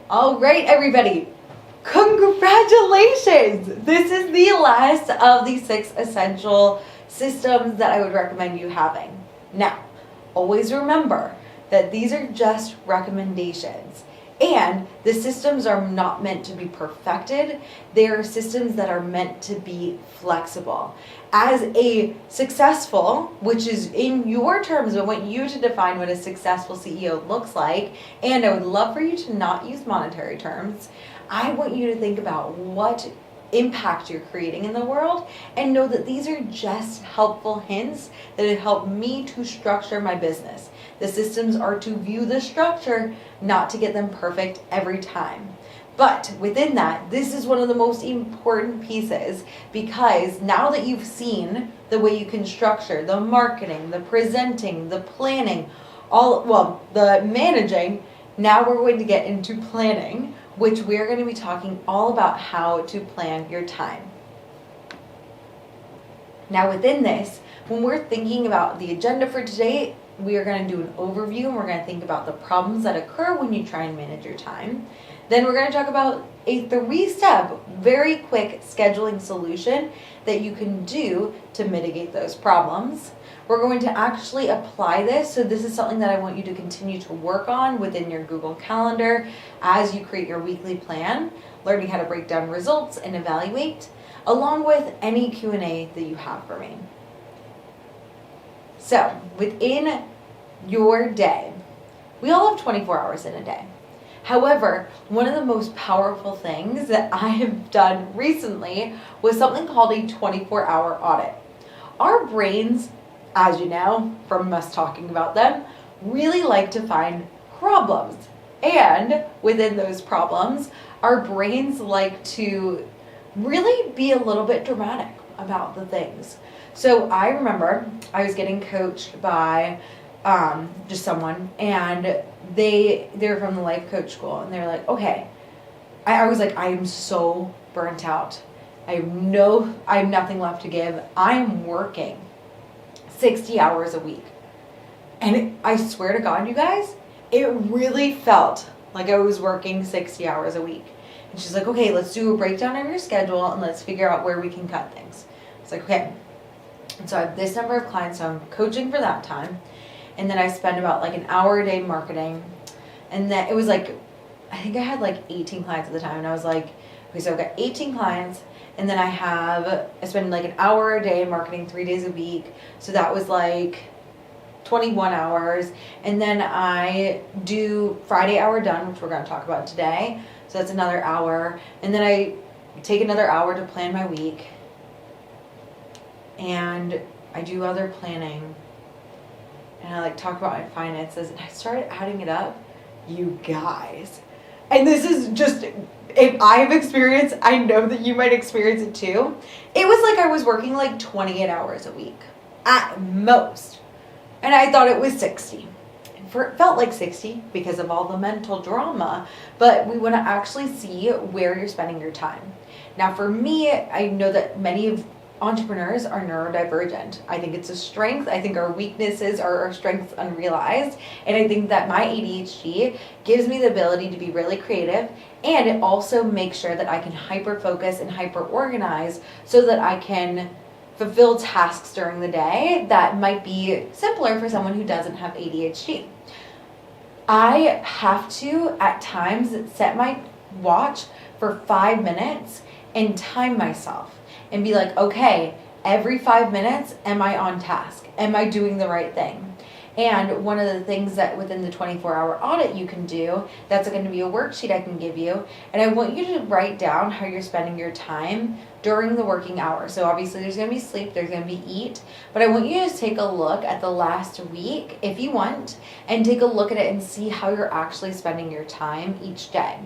All right, everybody. Congratulations! This is the last of the 6 essential systems that I would recommend you having. Now, always remember that these are just recommendations. And the systems are not meant to be perfected. They are systems that are meant to be flexible. As a successful, which is in your terms, I want you to define what a successful CEO looks like. And I would love for you to not use monetary terms. I want you to think about what impact you're creating in the world and know that these are just helpful hints that have helped me to structure my business. The systems are to view the structure, not to get them perfect every time. But within that, this is one of the most important pieces, because now that you've seen the way you can structure the marketing, the presenting, the planning, the managing, now we're going to get into planning, which we're going to be talking all about how to plan your time. Now within this, when we're thinking about the agenda for today, we are going to do an overview and we're going to think about the problems that occur when you try and manage your time. Then we're going to talk about a 3-step, very quick scheduling solution that you can do to mitigate those problems. We're going to actually apply this. So this is something that I want you to continue to work on within your Google Calendar as you create your weekly plan, learning how to break down results and evaluate, along with any Q&A that you have for me. So within your day, we all have 24 hours in a day. However, one of the most powerful things that I have done recently was something called a 24-hour audit. Our brains, as you know from us talking about them, really like to find problems. And within those problems, our brains like to really be a little bit dramatic about the things. So I remember I was getting coached by just someone, and they're from the life coach school, and they're like, okay, I was like, I am so burnt out. I have nothing left to give. I'm working 60 hours a week. And I swear to God, you guys, it really felt like I was working 60 hours a week. And she's like, okay, let's do a breakdown of your schedule and let's figure out where we can cut things. It's like, okay. And so I have this number of clients, so I'm coaching for that time. And then I spend about like an hour a day marketing. And then it was like, I think I had like 18 clients at the time. And I was like, okay, so I've got 18 clients. And then I spend like an hour a day marketing 3 days a week. So that was like 21 hours. And then I do Friday hour done, which we're going to talk about today. So that's another hour. And then I take another hour to plan my week. And I do other planning. And I like talk about my finances. And I started adding it up. You guys. And this is just, if I have experienced, I know that you might experience it too. It was like I was working like 28 hours a week at most. And I thought it was 60. It felt like 60 because of all the mental drama. But we want to actually see where you're spending your time. Now for me, I know that many of entrepreneurs are neurodivergent. I think it's a strength. I think our weaknesses are our strengths unrealized. And I think that my ADHD gives me the ability to be really creative, and it also makes sure that I can hyper focus and hyper organize so that I can fulfill tasks during the day that might be simpler for someone who doesn't have ADHD. I have to, at times, set my watch for 5 minutes and time myself. And be like, okay, every 5 minutes, am I on task? Am I doing the right thing? And one of the things that within the 24-hour audit you can do, that's going to be a worksheet I can give you. And I want you to write down how you're spending your time during the working hours. So obviously there's going to be sleep, there's going to be eat. But I want you to take a look at the last week, if you want, and take a look at it and see how you're actually spending your time each day.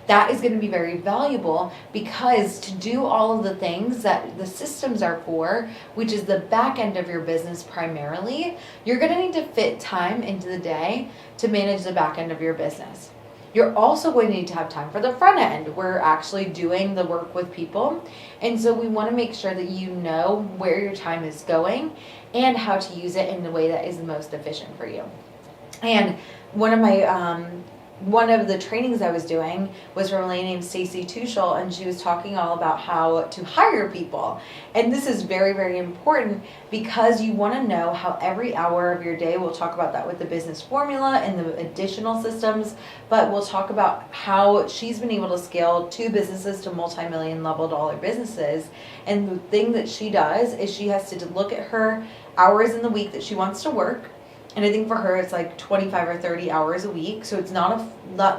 That is going to be very valuable, because to do all of the things that the systems are for, which is the back end of your business primarily, you're going to need to fit time into the day to manage the back end of your business. You're also going to need to have time for the front end. We're actually doing the work with people. And so we want to make sure that you know where your time is going and how to use it in the way that is the most efficient for you. And one of my one of the trainings I was doing was from a lady named Stacy Tuchel, and she was talking all about how to hire people. And this is very, very important because you want to know how every hour of your day, we'll talk about that with the business formula and the additional systems, but we'll talk about how she's been able to scale 2 businesses to multi-million level dollar businesses. And the thing that she does is she has to look at her hours in the week that she wants to work. And I think for her, it's like 25 or 30 hours a week. So it's not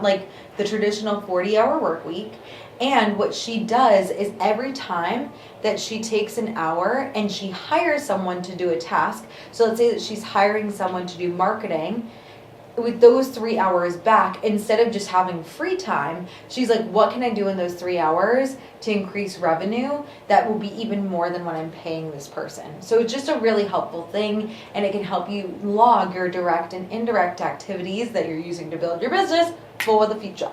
like the traditional 40-hour work week. And what she does is every time that she takes an hour and she hires someone to do a task. So let's say that she's hiring someone to do marketing. With those 3 hours back, instead of just having free time, she's like, what can I do in those 3 hours to increase revenue that will be even more than what I'm paying this person? So it's just a really helpful thing, and it can help you log your direct and indirect activities that you're using to build your business for the future.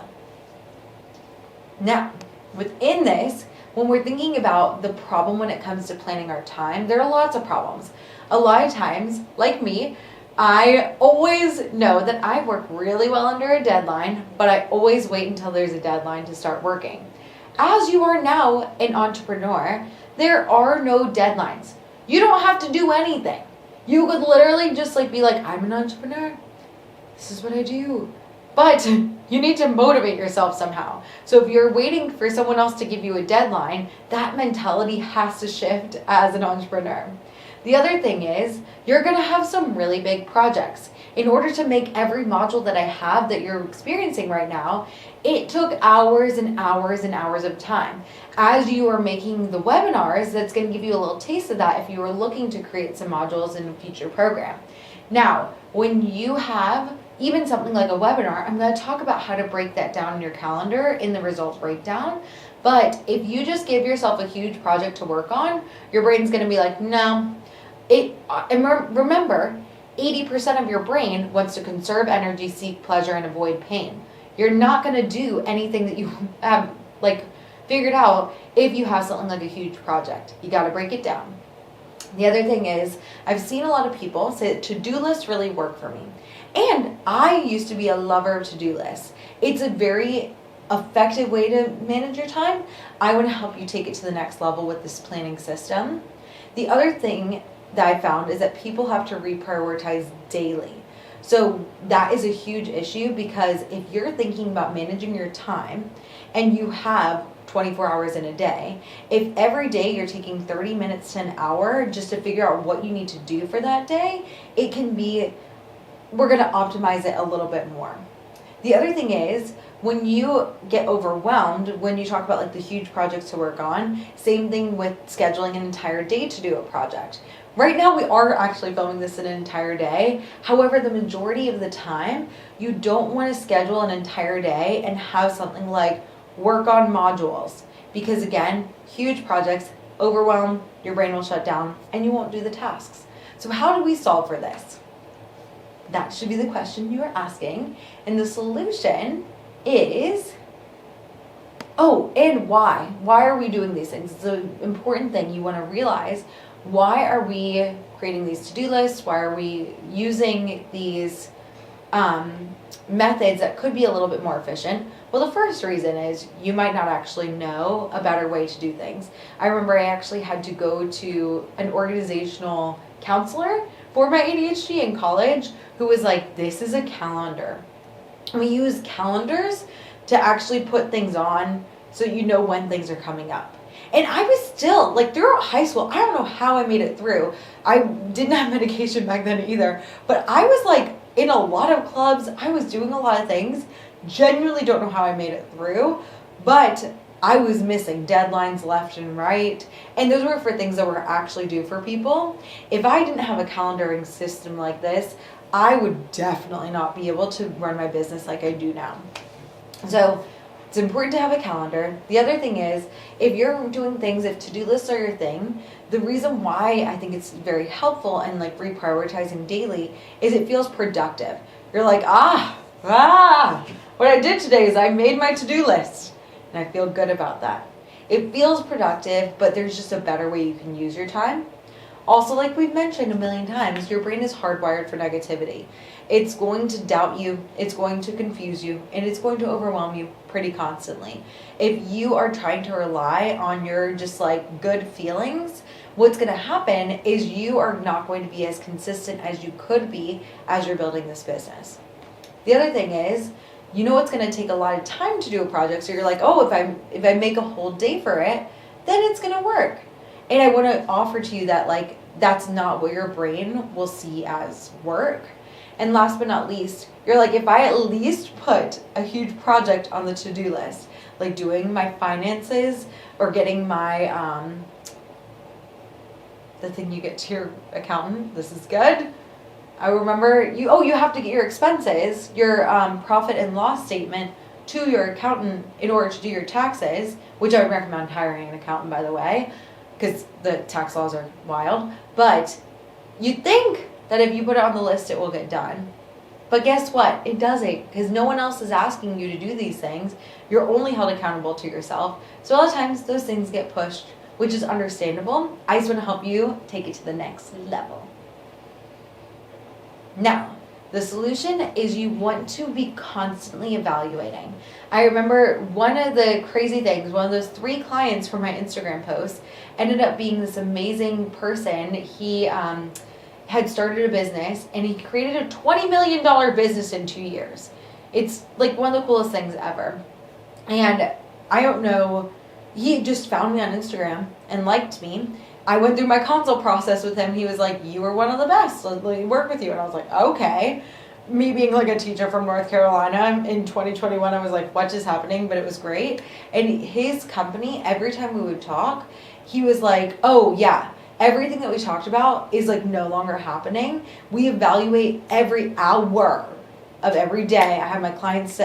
Now, within this, when we're thinking about the problem when it comes to planning our time, there are lots of problems. A lot of times, like me, I always know that I work really well under a deadline, but I always wait until there's a deadline to start working. As you are now an entrepreneur, there are no deadlines. You don't have to do anything. You could literally just be like, I'm an entrepreneur. This is what I do. But you need to motivate yourself somehow. So if you're waiting for someone else to give you a deadline, that mentality has to shift as an entrepreneur. The other thing is, you're going to have some really big projects. In order to make every module that I have that you're experiencing right now, it took hours and hours and hours of time. As you are making the webinars, that's going to give you a little taste of that if you are looking to create some modules in a future program. Now, when you have even something like a webinar, I'm going to talk about how to break that down in your calendar in the results breakdown. But if you just give yourself a huge project to work on, your brain's going to be like, no. And remember, 80% of your brain wants to conserve energy, seek pleasure, and avoid pain. You're not going to do anything that you have figured out if you have something like a huge project. You got to break it down. The other thing is, I've seen a lot of people say that to-do lists really work for me. And I used to be a lover of to-do lists. It's a very effective way to manage your time. I want to help you take it to the next level with this planning system. The other thing that I found is that people have to reprioritize daily. So that is a huge issue, because if you're thinking about managing your time and you have 24 hours in a day, if every day you're taking 30 minutes to an hour just to figure out what you need to do for that day, we're going to optimize it a little bit more. The other thing is, when you get overwhelmed, when you talk about the huge projects to work on, same thing with scheduling an entire day to do a project. Right now we are actually filming this in an entire day. However, the majority of the time, you don't want to schedule an entire day and have something like work on modules. Because again, huge projects, overwhelm, your brain will shut down and you won't do the tasks. So how do we solve for this? That should be the question you are asking. And the solution is, and why? Why are we doing these things? It's an important thing you want to realize. Why are we creating these to-do lists? Why are we using these methods that could be a little bit more efficient? Well, the first reason is you might not actually know a better way to do things. I remember I actually had to go to an organizational counselor for my ADHD in college, who was like, this is a calendar. We use calendars to actually put things on so you know when things are coming up. And I was still, throughout high school, I don't know how I made it through. I didn't have medication back then either. But I was in a lot of clubs. I was doing a lot of things. Genuinely don't know how I made it through. But I was missing deadlines left and right. And those were for things that were actually due for people. If I didn't have a calendaring system like this, I would definitely not be able to run my business like I do now. So it's important to have a calendar. The other thing is, if you're doing things, if to-do lists are your thing, the reason why I think it's very helpful and reprioritizing daily is it feels productive. You're like, what I did today is I made my to-do list. And I feel good about that. It feels productive, but there's just a better way you can use your time. Also, like we've mentioned a million times, your brain is hardwired for negativity. It's going to doubt you, it's going to confuse you, and it's going to overwhelm you pretty constantly. If you are trying to rely on your just like good feelings, what's going to happen is you are not going to be as consistent as you could be as you're building this business. The other thing is, you know it's going to take a lot of time to do a project, so you're like, oh, if I make a whole day for it, then it's going to work. And I want to offer to you that like that's not what your brain will see as work. And last but not least, you're like, if I at least put a huge project on the to-do list, like doing my finances or getting my the thing you get to your accountant, this is good. I remember you have to get your expenses, your profit and loss statement to your accountant in order to do your taxes, which I would recommend hiring an accountant, by the way, because the tax laws are wild. But you'd think that if you put it on the list, it will get done. But guess what? It doesn't, because no one else is asking you to do these things. You're only held accountable to yourself. So a lot of times those things get pushed, which is understandable. I just want to help you take it to the next level. Now, the solution is you want to be constantly evaluating. I remember one of the crazy things, one of those 3 clients from my Instagram posts ended up being this amazing person. He had started a business and he created a $20 million business in 2 years. It's like one of the coolest things ever. And I don't know, he just found me on Instagram and liked me. I went through my consult process with him. He was like, you were one of the best. Let me work with you. And I was like, okay. Me being like a teacher from North Carolina in 2021, I was like, what is happening? But it was great. And his company, every time we would talk, he was like, oh yeah, everything that we talked about is like no longer happening. We evaluate every hour of every day. I have my clients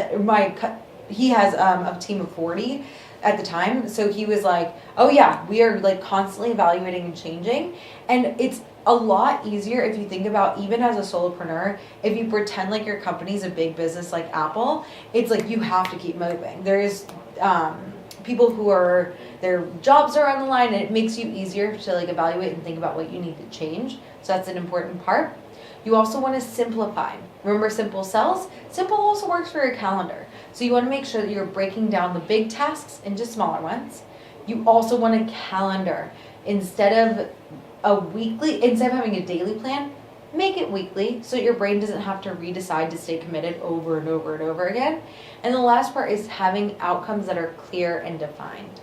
he has a team of 40 at the time. So he was like, oh yeah, we are like constantly evaluating and changing. And it's a lot easier if you think about, even as a solopreneur, if you pretend like your company's a big business like Apple, it's like you have to keep moving. There's people who are, their jobs are on the line, and it makes you easier to like evaluate and think about what you need to change. So that's an important part. You also want to simplify. Remember simple sells? Simple also works for your calendar. So you want to make sure that you're breaking down the big tasks into smaller ones. You also want a calendar. Instead of having a daily plan, make it weekly so your brain doesn't have to redecide to stay committed over and over and over again. And the last part is having outcomes that are clear and defined.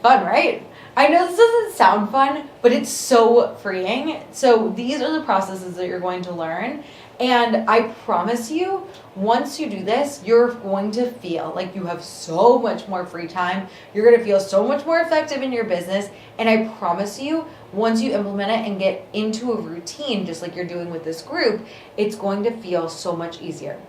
Fun, right? I know this doesn't sound fun, but it's so freeing. So these are the processes that you're going to learn. And I promise you, once you do this, you're going to feel like you have so much more free time. You're going to feel so much more effective in your business. And I promise you, once you implement it and get into a routine, just like you're doing with this group, it's going to feel so much easier.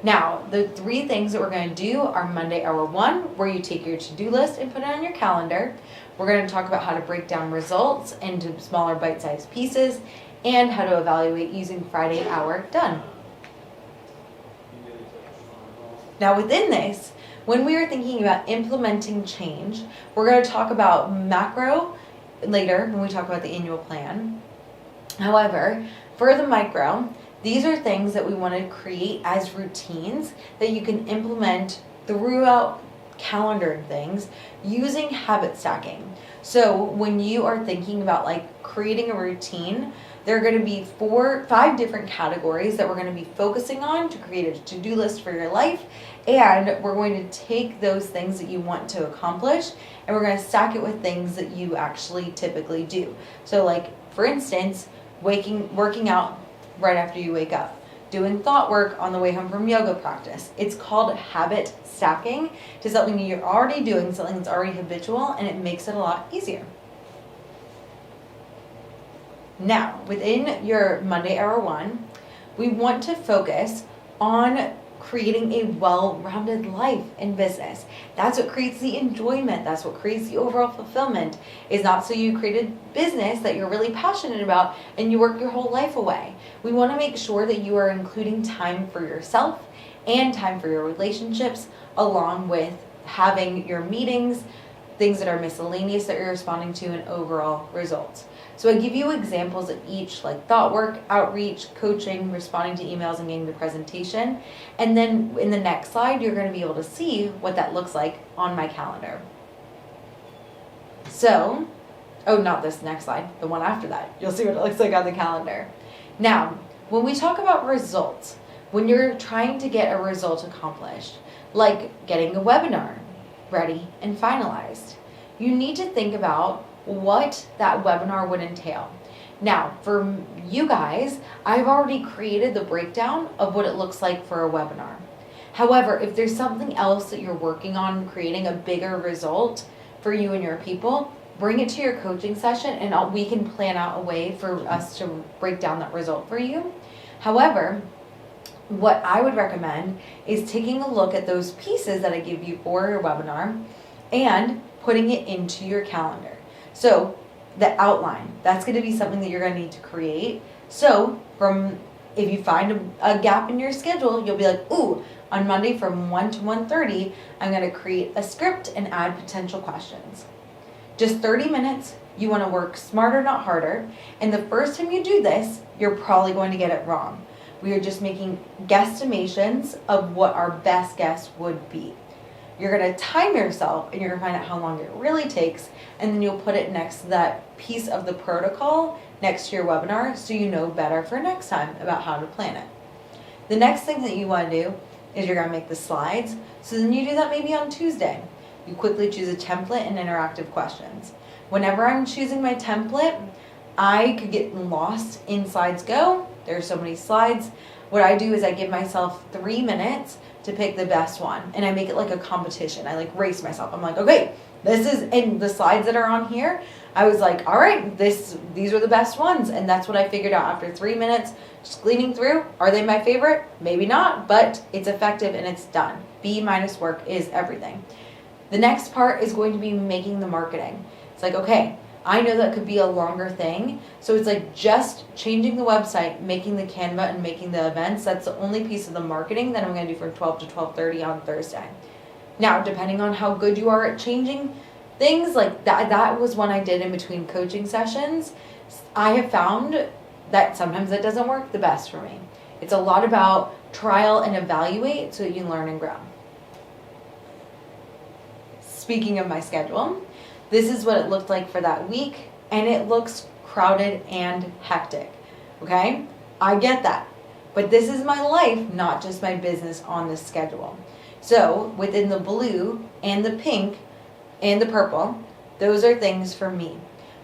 Now, the 3 things that we're going to do are Monday Hour 1, where you take your to-do list and put it on your calendar. We're going to talk about how to break down results into smaller bite-sized pieces and how to evaluate using Friday Hour Done. Now, within this, when we are thinking about implementing change, we're going to talk about macro later when we talk about the annual plan. However, for the micro, these are things that we want to create as routines that you can implement throughout calendar and things using habit stacking. So when you are thinking about like creating a routine, there are going to be 5 different categories that we're going to be focusing on to create a to-do list for your life. And we're going to take those things that you want to accomplish and we're going to stack it with things that you actually typically do. So like, for instance, working out right after you wake up, doing thought work on the way home from yoga practice. It's called habit stacking to something you're already doing, something that's already habitual, and it makes it a lot easier. Now, within your Monday Hour 1, we want to focus on creating a well-rounded life in business. That's what creates the enjoyment. That's what creates the overall fulfillment. Is not so you create a business that you're really passionate about and you work your whole life away. We want to make sure that you are including time for yourself and time for your relationships, along with having your meetings things that are miscellaneous that you're responding to, and overall results. So I give you examples of each, like thought work, outreach, coaching, responding to emails, and getting the presentation. And then in the next slide, you're going to be able to see what that looks like on my calendar. So, oh, not this next slide, the one after that. You'll see what it looks like on the calendar. Now, when we talk about results, when you're trying to get a result accomplished, like getting a webinar ready and finalized, you need to think about what that webinar would entail. Now, for you guys, I've already created the breakdown of what it looks like for a webinar. However, if there's something else that you're working on, creating a bigger result for you and your people, bring it to your coaching session, and we can plan out a way for us to break down that result for you. However, what I would recommend is taking a look at those pieces that I give you for your webinar and putting it into your calendar. So the outline, that's going to be something that you're going to need to create. So if you find a gap in your schedule, you'll be like, ooh, on Monday from 1 to 1:30, I'm going to create a script and add potential questions. Just 30 minutes. You want to work smarter, not harder. And the first time you do this, you're probably going to get it wrong. We are just making guesstimations of what our best guess would be. You're going to time yourself, and you're going to find out how long it really takes, and then you'll put it next to that piece of the protocol next to your webinar so you know better for next time about how to plan it. The next thing that you want to do is you're going to make the slides. So then you do that maybe on Tuesday. You quickly choose a template and interactive questions. Whenever I'm choosing my template, I could get lost in Slides Go. There are so many slides. What I do is I give myself 3 minutes to pick the best one, and I make it like a competition. I like race myself. I'm like, okay, this is, and the slides that are on here, I was like, all right, these are the best ones, and that's what I figured out after 3 minutes, just gleaning through. Are they my favorite? Maybe not, but it's effective and it's done. B minus work is everything. The next part is going to be making the marketing. It's like, okay, I know that could be a longer thing. So it's like just changing the website, making the Canva, and making the events. That's the only piece of the marketing that I'm going to do from 12 to 12:30 on Thursday. Now, depending on how good you are at changing things, like that was one I did in between coaching sessions. I have found that sometimes that doesn't work the best for me. It's a lot about trial and evaluate so that you learn and grow. Speaking of my schedule, this is what it looked like for that week, and it looks crowded and hectic, okay? I get that, but this is my life, not just my business on this schedule. So within the blue and the pink and the purple, those are things for me.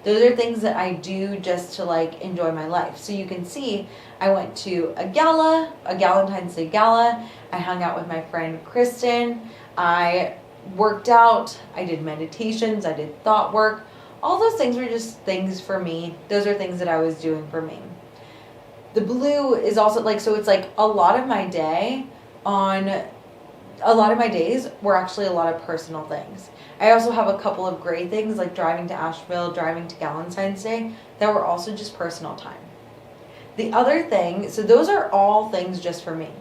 Those are things that I do just to like enjoy my life. So you can see I went to a gala, a Valentine's Day gala. I hung out with my friend Kristen. I worked out, I did meditations, I did thought work. All those things were just things for me. Those are things that I was doing for me. The blue is also like, so it's like a lot of my days were actually a lot of personal things. I also have a couple of gray things like driving to Asheville, driving to Valentine's Day that were also just personal time. The other thing, so those are all things just for me.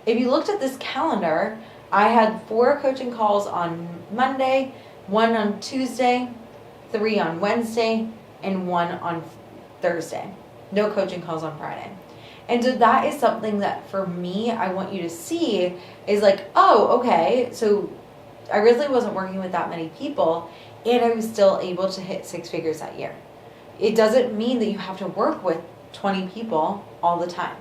If you looked at this calendar, I had 4 coaching calls on Monday, 1 on Tuesday, 3 on Wednesday, and 1 on Thursday. No coaching calls on Friday. And so that is something that for me, I want you to see is like, oh, okay, so I really wasn't working with that many people, and I was still able to hit 6 figures that year. It doesn't mean that you have to work with 20 people all the time.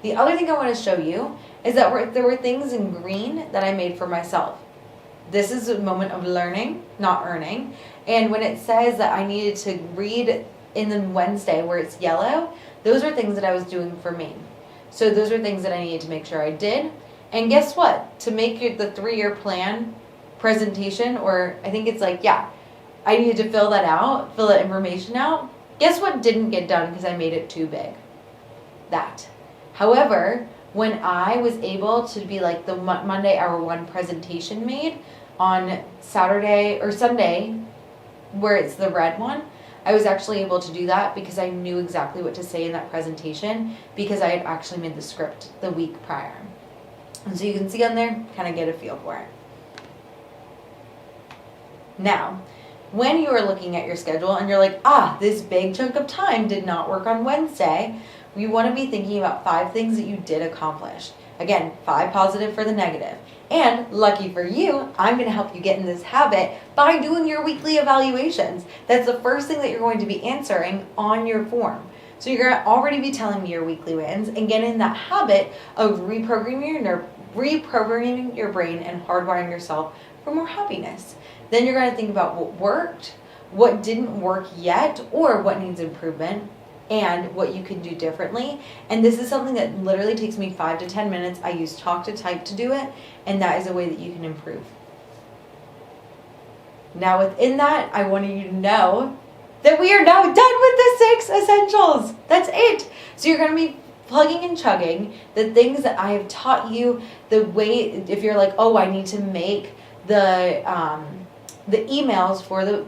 The other thing I want to show you is that there were things in green that I made for myself. This is a moment of learning, not earning. And when it says that I needed to read in the Wednesday where it's yellow, those are things that I was doing for me. So those are things that I needed to make sure I did. And guess what? To make the 3-year plan presentation, or I think it's like, yeah, I needed to fill that information out. Guess what didn't get done because I made it too big? That. However, when I was able to be like the Monday hour 1 presentation made on Saturday or Sunday, where it's the red one, I was actually able to do that because I knew exactly what to say in that presentation because I had actually made the script the week prior. And so you can see on there, kind of get a feel for it. Now, when you are looking at your schedule and you're like, this big chunk of time did not work on Wednesday, you want to be thinking about 5 things that you did accomplish. Again, 5 positive for the negative. And lucky for you, I'm going to help you get in this habit by doing your weekly evaluations. That's the first thing that you're going to be answering on your form. So you're going to already be telling me your weekly wins and get in that habit of reprogramming your brain and hardwiring yourself for more happiness. Then you're going to think about what worked, what didn't work yet, or what needs improvement, and what you can do differently. And this is something that literally takes me 5 to 10 minutes. I use talk to type to do it, and that is a way that you can improve. Now within that, I wanted you to know that we are now done with the 6 essentials. That's it. So you're going to be plugging and chugging the things that I have taught you, the way, if you're like, oh, I need to make the emails for the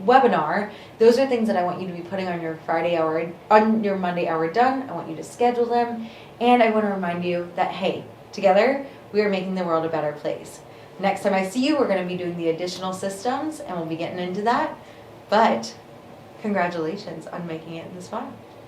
webinar, those are things that I want you to be putting on your Friday hour, on your Monday hour done. I want you to schedule them. And I want to remind you that, hey, together we are making the world a better place. Next time I see you, we're going to be doing the additional systems and we'll be getting into that. But congratulations on making it this far.